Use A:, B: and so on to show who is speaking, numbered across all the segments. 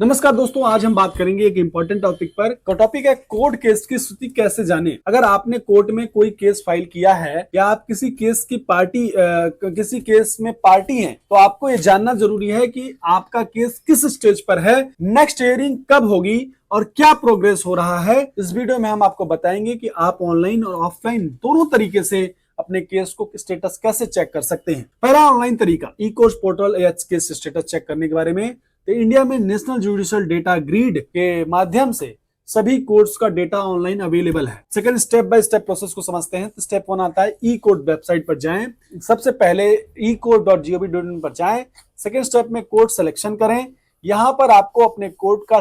A: नमस्कार दोस्तों, आज हम बात करेंगे एक इंपॉर्टेंट टॉपिक पर। टॉपिक है कोर्ट केस की स्थिति कैसे जाने। अगर आपने कोर्ट में कोई केस फाइल किया है या आप किसी केस की किसी केस में पार्टी हैं, तो आपको ये जानना जरूरी है कि आपका केस किस स्टेज पर है, नेक्स्ट हियरिंग कब होगी और क्या प्रोग्रेस हो रहा है। इस वीडियो में हम आपको बताएंगे कि आप ऑनलाइन और ऑफलाइन दोनों तरीके से अपने केस को स्टेटस कैसे चेक कर सकते हैं। पहला ऑनलाइन तरीका ई कोर्ट्स पोर्टल या केस स्टेटस चेक करने के बारे में। तो इंडिया में नेशनल जुडिशियल डेटा ग्रिड के माध्यम से सभी कोर्ट्स का डेटा ऑनलाइन अवेलेबल है। Second, step by step process को समझते हैं। तो स्टेप 1 आता है ई कोर्ट वेबसाइट पर जाएं। सबसे पहले ecourt.gov.in पर जाएं। सेकंड स्टेप में कोर्ट सिलेक्शन करें। यहाँ पर आपको अपने कोर्ट का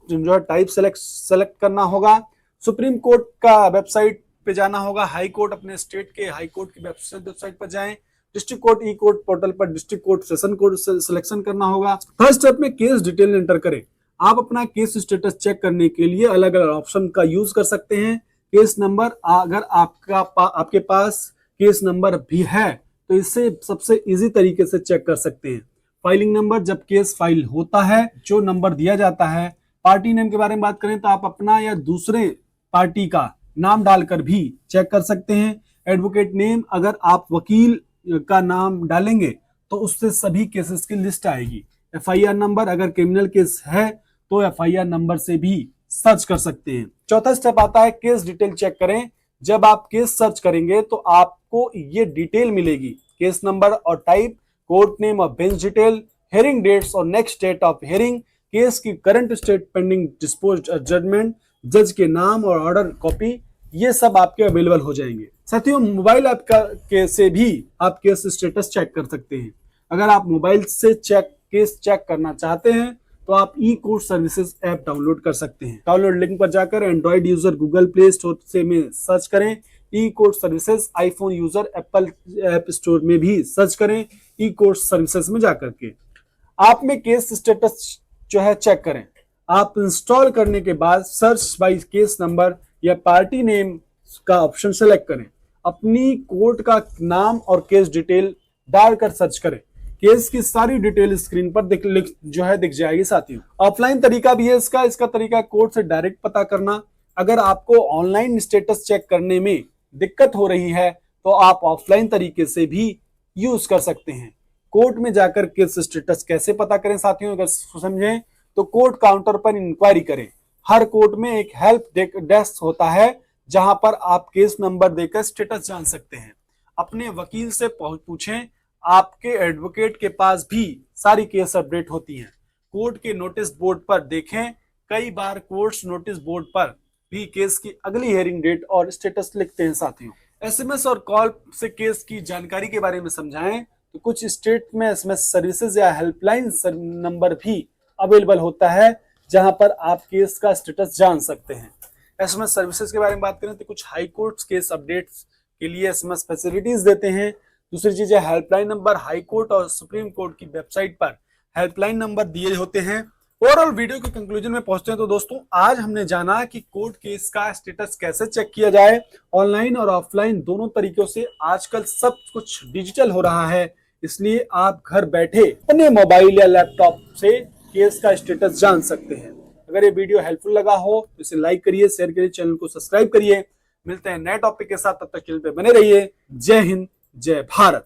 A: जो है टाइप सेलेक्ट करना होगा। सुप्रीम कोर्ट का वेबसाइट पे जाना होगा। हाई कोर्ट अपने स्टेट के हाई कोर्ट की वेबसाइट पर जाएं। डिस्ट्रिक्ट कोर्ट ई कोर्ट पोर्टल पर district court session code selection करना होगा। थर्ड स्टेप में केस डिटेल एंटर करें। आप अपना केस स्टेटस चेक करने के लिए अलग अलग ऑप्शन का यूज कर सकते हैं। केस नंबर, अगर आपके पास केस नंबर भी है तो इससे सबसे इजी तरीके से चेक कर सकते हैं। फाइलिंग नंबर, जब केस फाइल होता है जो नंबर दिया जाता है। पार्टी नेम के बारे में बात करें तो आप अपना या दूसरे पार्टी का नाम डालकर भी चेक कर सकते हैं। एडवोकेट नेम, अगर आप वकील का नाम डालेंगे तो उससे सभी केसेस की लिस्ट आएगी। एफआईआर नंबर, अगर क्रिमिनल केस है तो एफआईआर नंबर से भी सर्च कर सकते हैं। चौथा स्टेप आता है केस डिटेल चेक करें। जब आप केस सर्च करेंगे तो आपको ये डिटेल मिलेगी, केस नंबर और टाइप, कोर्ट नेम और बेंच डिटेल, हियरिंग डेट्स और next date of hearing, case की current state pending disposed judgment, जज के नाम और ऑर्डर कॉपी, ये सब आपके अवेलेबल हो जाएंगे। साथियों, मोबाइल ऐप से भी आप केस स्टेटस चेक कर सकते हैं। अगर आप मोबाइल से केस चेक करना चाहते हैं तो आप e court services app download कर सकते हैं। डाउनलोड लिंक पर जाकर Android user Google Play Store से में सर्च करें e court services. IPhone user Apple App Store में भी सर्च करें ई कोर्ट सर्विसेज में जाकर के। आप में केस स्टेटस जो है चेक करें। आप इंस्टॉल करने के बाद सर्च बाय केस नंबर या पार्टी नेम का ऑप्शन सेलेक्ट करें। अपनी कोर्ट का नाम और केस डिटेल डालकर सर्च करें। केस की सारी डिटेल स्क्रीन पर दिख जाएगी। साथियों, ऑफलाइन तरीका भी है इसका तरीका कोर्ट से डायरेक्ट पता करना। अगर आपको ऑनलाइन स्टेटस चेक करने में दिक्कत हो रही है तो आप ऑफलाइन तरीके से भी यूज कर सकते हैं। कोर्ट में जाकर केस स्टेटस कैसे पता करें साथियों, अगर समझें तो कोर्ट काउंटर पर इंक्वायरी करें। हर कोर्ट में एक हेल्प डेस्क होता है जहां पर आप केस नंबर देकर स्टेटस जान सकते हैं। अपने वकील से पूछें। आपके एडवोकेट के पास भी सारी केस अपडेट होती हैं। कोर्ट के नोटिस बोर्ड पर देखें। कई बार कोर्ट्स नोटिस बोर्ड पर भी केस की अगली हियरिंग डेट और स्टेटस लिखते हैं। साथियों, एसएमएस और कॉल से केस की जानकारी के बारे में समझाएं तो कुछ स्टेट में एसएमएस सर्विसेज या हेल्पलाइन नंबर भी अवेलेबल होता है जहां पर आप केस का स्टेटस जान सकते हैं। एसएमएस सर्विसेज के बारे में बात करें तो कुछ हाई कोर्ट्स केस अपडेट्स के लिए एसएमएस फैसिलिटीज देते हैं। दूसरी चीज है हेल्पलाइन नंबर। हाई कोर्ट और सुप्रीम कोर्ट की वेबसाइट पर हेल्पलाइन नंबर दिए होते हैं। ओवरऑल वीडियो के कंक्लूजन में पहुंचते हैं तो दोस्तों, आज हमने जाना कि कोर्ट केस का स्टेटस कैसे चेक किया जाए। ऑनलाइन और ऑफलाइन दोनों तरीकों से आजकल सब कुछ डिजिटल हो रहा है, इसलिए आप घर बैठे अपने मोबाइल या लैपटॉप से केस का स्टेटस जान सकते हैं। अगर ये वीडियो हेल्पफुल लगा हो तो इसे लाइक करिए, शेयर करिए, चैनल को सब्सक्राइब करिए। मिलते हैं नए टॉपिक के साथ, तब तक चैनल पे बने रहिए। जय हिंद, जय भारत।